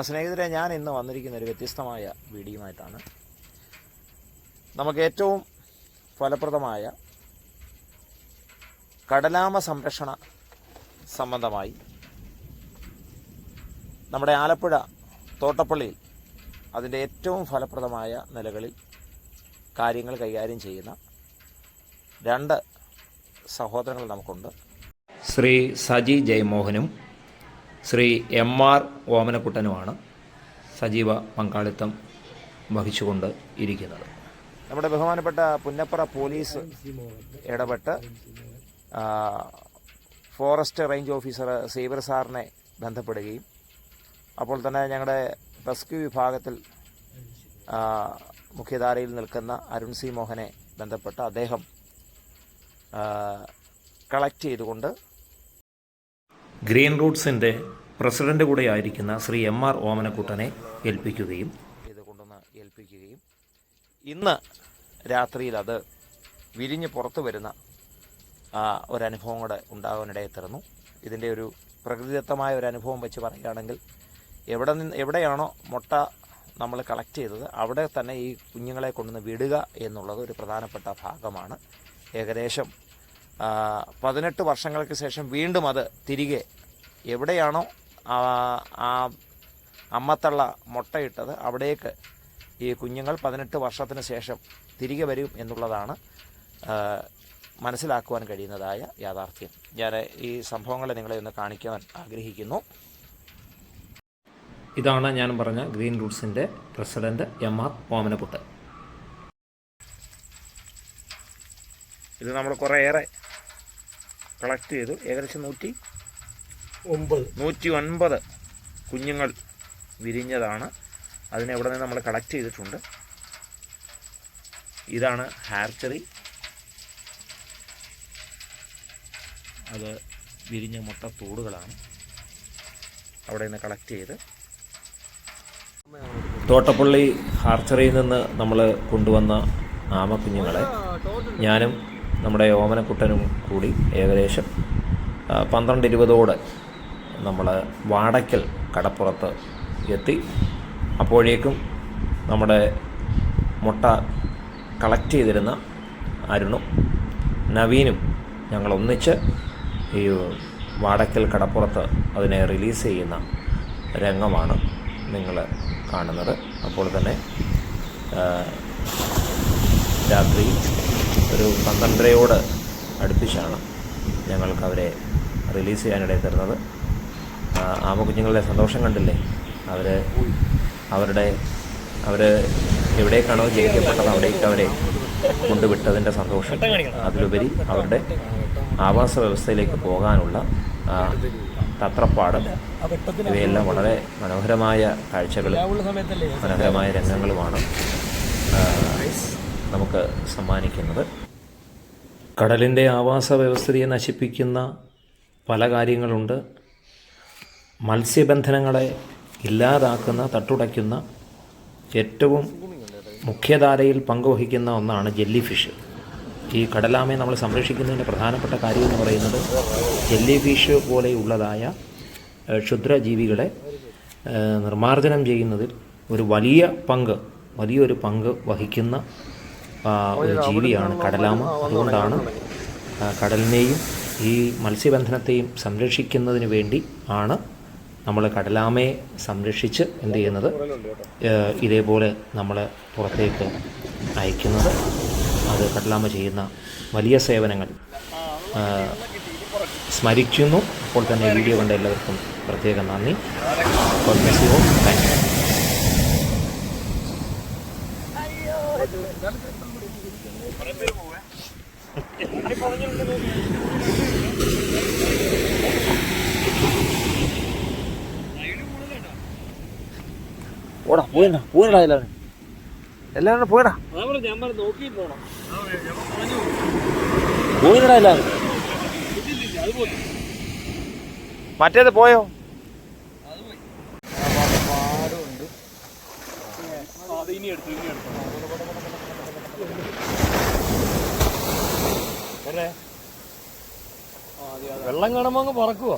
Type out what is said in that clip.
സ്നേഹിതരെ, ഞാൻ ഇന്ന് വന്നിരിക്കുന്ന ഒരു വ്യത്യസ്തമായ വീഡിയോയുമായിട്ടാണ്. നമുക്ക് ഏറ്റവും ഫലപ്രദമായ കടലാമ സംരക്ഷണ സംബന്ധമായി നമ്മുടെ ആലപ്പുഴ തോട്ടപ്പള്ളിയിൽ അതിൻ്റെ ഏറ്റവും ഫലപ്രദമായ നിലകളിൽ കാര്യങ്ങൾ കൈകാര്യം ചെയ്യുന്ന രണ്ട് സഹോദരങ്ങൾ നമുക്കുണ്ട്. ശ്രീ സജി ജയമോഹനും ശ്രീ MR ഓമനക്കുട്ടനുമാണ് സജീവ പങ്കാളിത്തം വഹിച്ചുകൊണ്ട് ഇരിക്കുന്നത്. നമ്മുടെ ബഹുമാനപ്പെട്ട പുന്നപ്പറ പോലീസ് ഇടപെട്ട് ഫോറസ്റ്റ് റേഞ്ച് ഓഫീസർ സേവർ സാറിനെ ബന്ധപ്പെടുകയും അപ്പോൾ തന്നെ ഞങ്ങളുടെ റെസ്ക്യൂ വിഭാഗത്തിൽ മുഖ്യധാരയിൽ നിൽക്കുന്ന അരുൺ സി മോഹനെ ബന്ധപ്പെട്ട് അദ്ദേഹം കളക്ട് ചെയ്തുകൊണ്ട് ഗ്രീൻ റൂട്ട്സിൻ്റെ പ്രസിഡൻ്റ് കൂടെ ആയിരിക്കുന്ന ശ്രീ MR ഓമനക്കുട്ടനെ ഏൽപ്പിക്കുകയും ഇന്ന് രാത്രിയിൽ അത് വിരിഞ്ഞ് പുറത്തു വരുന്ന ഒരനുഭവം കൂടെ ഉണ്ടാകാനിടയിൽ തീർന്നു. ഇതിൻ്റെ ഒരു പ്രകൃതിദത്തമായ ഒരു അനുഭവം വെച്ച് പറയുകയാണെങ്കിൽ എവിടെയാണോ മുട്ട നമ്മൾ കളക്ട് ചെയ്തത് അവിടെ തന്നെ ഈ കുഞ്ഞുങ്ങളെ കൊണ്ടുവന്ന് വിടുക എന്നുള്ളത് ഒരു പ്രധാനപ്പെട്ട ഭാഗമാണ്. ഏകദേശം 18 വർഷങ്ങൾക്ക് ശേഷം വീണ്ടും അത് തിരികെ എവിടെയാണോ ആ അമ്മത്തള്ള മുട്ടയിട്ടത് അവിടേക്ക് ഈ കുഞ്ഞുങ്ങൾ 18 വർഷത്തിന് ശേഷം തിരികെ വരും എന്നുള്ളതാണ് മനസ്സിലാക്കുവാൻ കഴിയുന്നതായ യാഥാർത്ഥ്യം. ഞാൻ ഈ സംഭവങ്ങളെ നിങ്ങളെ ഒന്ന് കാണിക്കാൻ ആഗ്രഹിക്കുന്നു. ഇതാണ് ഞാൻ പറഞ്ഞ ഗ്രീൻ റൂട്ട്സിൻ്റെ പ്രസിഡന്റ് MR ഓമനക്കുട്ടൻ. ഇത് നമ്മൾ കുറേയേറെ കളക്ട് ചെയ്തു. ഏകദേശം 109 കുഞ്ഞുങ്ങൾ വിരിഞ്ഞതാണ്. അതിനെ ഇവിടെ നിന്ന് നമ്മൾ കളക്ട് ചെയ്തിട്ടുണ്ട്. ഇതാണ് ഹാർച്ചറി. അത് വിരിഞ്ഞ മുട്ടത്തോടുകളാണ് അവിടെ നിന്ന് കളക്ട് ചെയ്ത് തോട്ടപ്പള്ളി ഹാർച്ചറിയിൽ നിന്ന് നമ്മൾ കൊണ്ടുവന്ന ആമക്കുഞ്ഞുങ്ങളെ ഞാനും നമ്മുടെ ഓമനക്കുട്ടനും കൂടി ഏകദേശം 12-20 നമ്മൾ വാടയ്ക്കൽ കടപ്പുറത്ത് എത്തി. അപ്പോഴേക്കും നമ്മുടെ മുട്ട കളക്ട് ചെയ്തിരുന്ന അരുണും നവീനും ഞങ്ങൾ ഒന്നിച്ച് ഈ വാടയ്ക്കൽ കടപ്പുറത്ത് അതിനെ റിലീസ് ചെയ്യുന്ന രംഗമാണ് നിങ്ങൾ കാണുന്നത്. അപ്പോൾ തന്നെ രാത്രി ഒരു 12:30 അടുപ്പിച്ചാണ് ഞങ്ങൾക്ക് അവരെ റിലീസ് ചെയ്യാനിടയിൽ തരുന്നത്. ആമക്കുഞ്ഞുങ്ങളുടെ സന്തോഷം കണ്ടില്ലേ? അവർ എവിടേക്കാണോ ജയിക്കപ്പെട്ടത് അവിടേക്ക് അവരെ കൊണ്ടുവിട്ടതിൻ്റെ സന്തോഷം, അതിലുപരി അവരുടെ ആവാസ വ്യവസ്ഥയിലേക്ക് പോകാനുള്ള തത്രപ്പാട്, ഇവയെല്ലാം വളരെ മനോഹരമായ കാഴ്ചകളും മനോഹരമായ രംഗങ്ങളുമാണ് നമുക്ക് സമ്മാനിക്കുന്നത്. കടലിൻ്റെ ആവാസ വ്യവസ്ഥയെ നശിപ്പിക്കുന്ന പല കാര്യങ്ങളുണ്ട്. മത്സ്യബന്ധനങ്ങളെ ഇല്ലാതാക്കുന്ന, തട്ടുടയ്ക്കുന്ന, ഏറ്റവും മുഖ്യധാരയിൽ പങ്കുവഹിക്കുന്ന ഒന്നാണ് ജെല്ലി ഫിഷ്. ഈ കടലാമയെ നമ്മൾ സംരക്ഷിക്കുന്നതിൻ്റെ പ്രധാനപ്പെട്ട കാര്യം എന്ന് പറയുന്നത് ജെല്ലി ഫിഷ് പോലെയുള്ളതായ ക്ഷുദ്രജീവികളെ നിർമ്മാർജ്ജനം ചെയ്യുന്നതിൽ വലിയൊരു പങ്ക് വഹിക്കുന്ന ഒരു ജീവിയാണ് കടലാമ. അതുകൊണ്ടാണ് കടലിനെയും ഈ മത്സ്യബന്ധനത്തെയും സംരക്ഷിക്കുന്നതിന് വേണ്ടി ആണ് നമ്മൾ കടലാമയെ സംരക്ഷിച്ച് എന്ത് ചെയ്യുന്നത്, ഇതേപോലെ നമ്മൾ പുറത്തേക്ക് അയക്കുന്നത്. അത് കടലാമ ചെയ്യുന്ന വലിയ സേവനങ്ങൾ സ്മരിക്കുന്നു. അപ്പോൾ തന്നെ വീഡിയോ കണ്ട എല്ലാവർക്കും പ്രത്യേകം നന്ദി. Thank you. ഓടാ പോയിടാ എല്ലാവരും പോയിടാ എല്ലാവരും. മറ്റേത് പോയോ? വെള്ളം കാണുമ്പോ അങ്ങ് പറക്കുവോ?